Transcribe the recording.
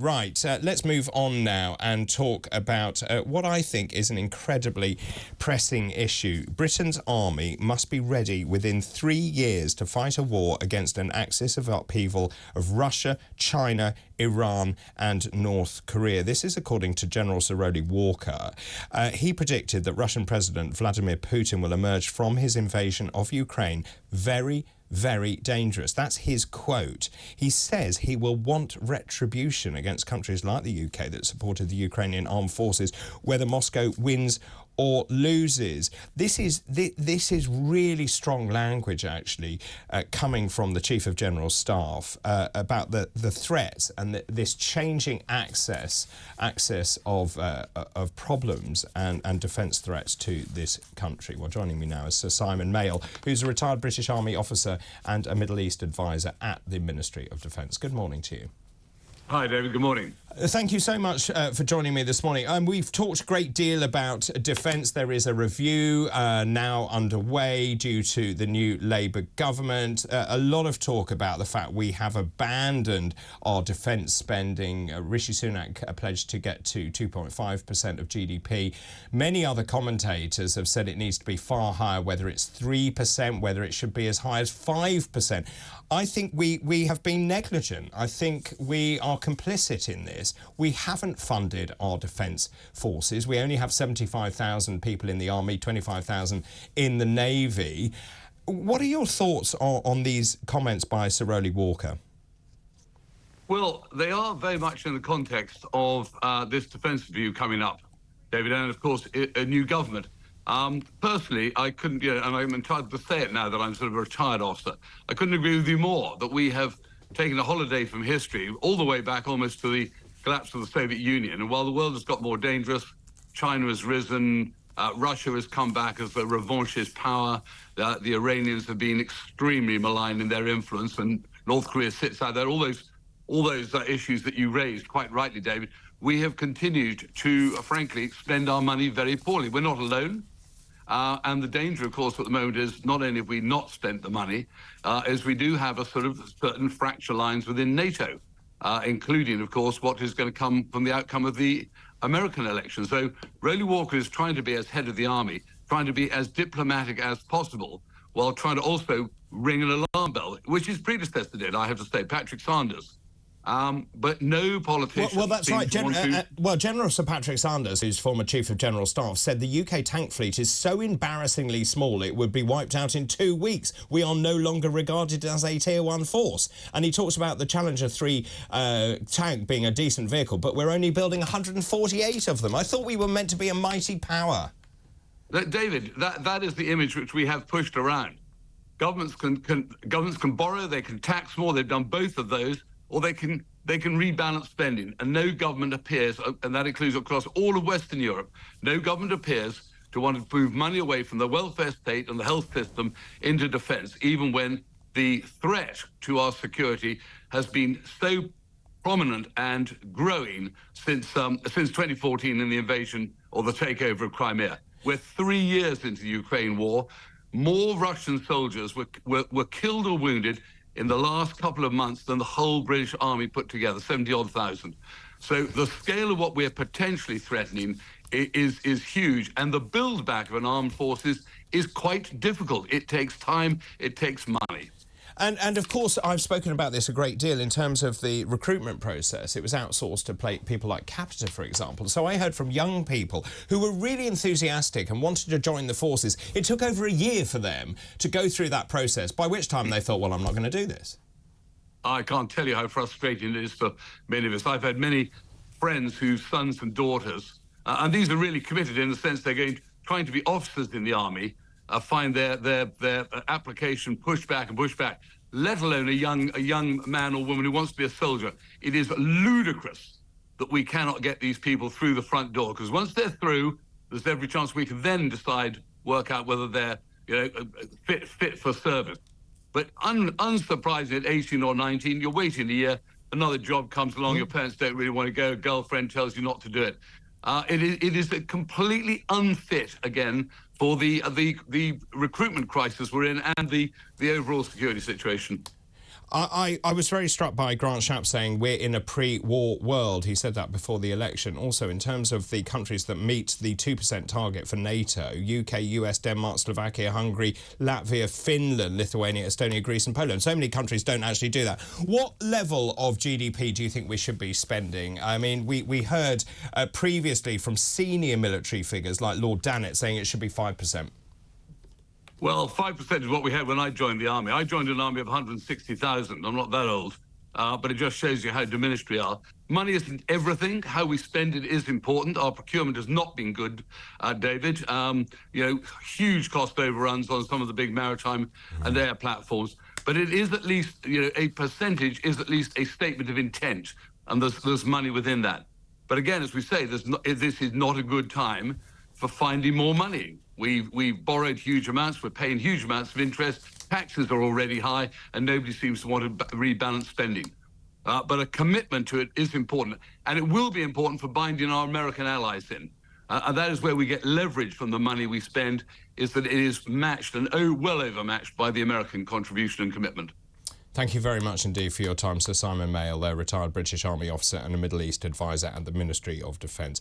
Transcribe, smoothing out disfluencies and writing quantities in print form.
Right, let's move on now and talk about what I think is an incredibly pressing issue. Britain's army must be ready within 3 years to fight a war against an axis of upheaval of Russia, China, Iran and North Korea. This is according to General Sir Tony Radakin. He predicted that Russian President Vladimir Putin will emerge from his invasion of Ukraine very dangerous. That's his quote. He says he will want retribution against countries like the UK that supported the Ukrainian armed forces, whether Moscow wins or loses. This is really strong language, actually, coming from the Chief of General Staff about the threats and this changing axis of problems and defence threats to this country. Well, joining me now is Sir Simon Mayall, who's a retired British Army officer and a Middle East advisor at the Ministry of Defence. Good morning to you. Hi, David. Good morning. Thank you so much for joining me this morning. We've talked a great deal about defence. There is a review now underway due to the new Labour government. A lot of talk about the fact we have abandoned our defence spending. Rishi Sunak pledged to get to 2.5% of GDP. Many other commentators have said it needs to be far higher, whether it's 3%, whether it should be as high as 5%. I think we have been negligent. I think we are complicit in this. We haven't funded our defence forces. We only have 75,000 people in the army, 25,000 in the navy. What are your thoughts on these comments by Sir Tony Radakin? Well, they are very much in the context of this defence review coming up, David, and of course a new government. Personally, I couldn't, and I'm entitled to say it now that I'm sort of a retired officer, I couldn't agree with you more that we have taken a holiday from history all the way back almost to the collapse of the Soviet Union. And while the world has got more dangerous, China has risen, Russia has come back as the revanchist power, the Iranians have been extremely malign in their influence, and North Korea sits out there, all those issues that you raised, quite rightly, David. We have continued to, frankly, spend our money very poorly. We're not alone. And the danger, of course, at the moment is not only have we not spent the money, is we do have a sort of certain fracture lines within NATO, including, of course, what is going to come from the outcome of the American election. So Tony Radakin is trying to be, as head of the army, trying to be as diplomatic as possible, while trying to also ring an alarm bell, which his predecessor did, I have to say, Patrick Sanders. But no politician... Well, that's right. General Sir Patrick Sanders, who's former Chief of General Staff, said the UK tank fleet is so embarrassingly small it would be wiped out in 2 weeks. We are no longer regarded as a Tier 1 force. And he talks about the Challenger 3 tank being a decent vehicle, but we're only building 148 of them. I thought we were meant to be a mighty power. David, that is the image which we have pushed around. Governments can borrow, they can tax more, they've done both of those, or they can rebalance spending, and no government appears, and that includes across all of Western Europe, no government appears to want to move money away from the welfare state and the health system into defence, even when the threat to our security has been so prominent and growing since 2014 in the invasion or the takeover of Crimea. We're 3 years into the Ukraine war. More Russian soldiers were killed or wounded in the last couple of months than the whole British Army put together, 70-odd thousand. So the scale of what we're potentially threatening is huge, and the build back of an armed forces is quite difficult. It takes time, it takes money. And of course, I've spoken about this a great deal in terms of the recruitment process. It was outsourced to people like Capita, for example. So I heard from young people who were really enthusiastic and wanted to join the forces. It took over a year for them to go through that process, by which time they thought, well, I'm not going to do this. I can't tell you how frustrating it is for many of us. I've had many friends whose sons and daughters, and these are really committed in the sense they're trying to be officers in the army, find their application pushed back and pushed back, let alone a young man or woman who wants to be a soldier. It is ludicrous that we cannot get these people through the front door, because once they're through, there's every chance we can then work out whether they're fit for service. But unsurprisingly, at 18 or 19, you're waiting a year, another job comes along, your parents don't really want to go, a girlfriend tells you not to do it. It is completely unfit, again, for the recruitment crisis we're in and the overall security situation. I was very struck by Grant Shapps saying we're in a pre-war world. He said that before the election. Also, in terms of the countries that meet the 2% target for NATO, UK, US, Denmark, Slovakia, Hungary, Latvia, Finland, Lithuania, Estonia, Greece and Poland. So many countries don't actually do that. What level of GDP do you think we should be spending? I mean, we heard previously from senior military figures like Lord Dannatt saying it should be 5%. Well, 5% is what we had when I joined the army. I joined an army of 160,000. I'm not that old, but it just shows you how diminished we are. Money isn't everything. How we spend it is important. Our procurement has not been good, David. Huge cost overruns on some of the big maritime and air platforms. But it is at least, a percentage is at least a statement of intent, and there's money within that. But again, as we say, this is not a good time for finding more money. We've borrowed huge amounts, we're paying huge amounts of interest, taxes are already high, and nobody seems to want to rebalance spending. But a commitment to it is important, and it will be important for binding our American allies in. And that is where we get leverage from the money we spend, is that it is matched and well overmatched by the American contribution and commitment. Thank you very much indeed for your time, Sir Simon Mayall, retired British Army officer and a Middle East advisor at the Ministry of Defence.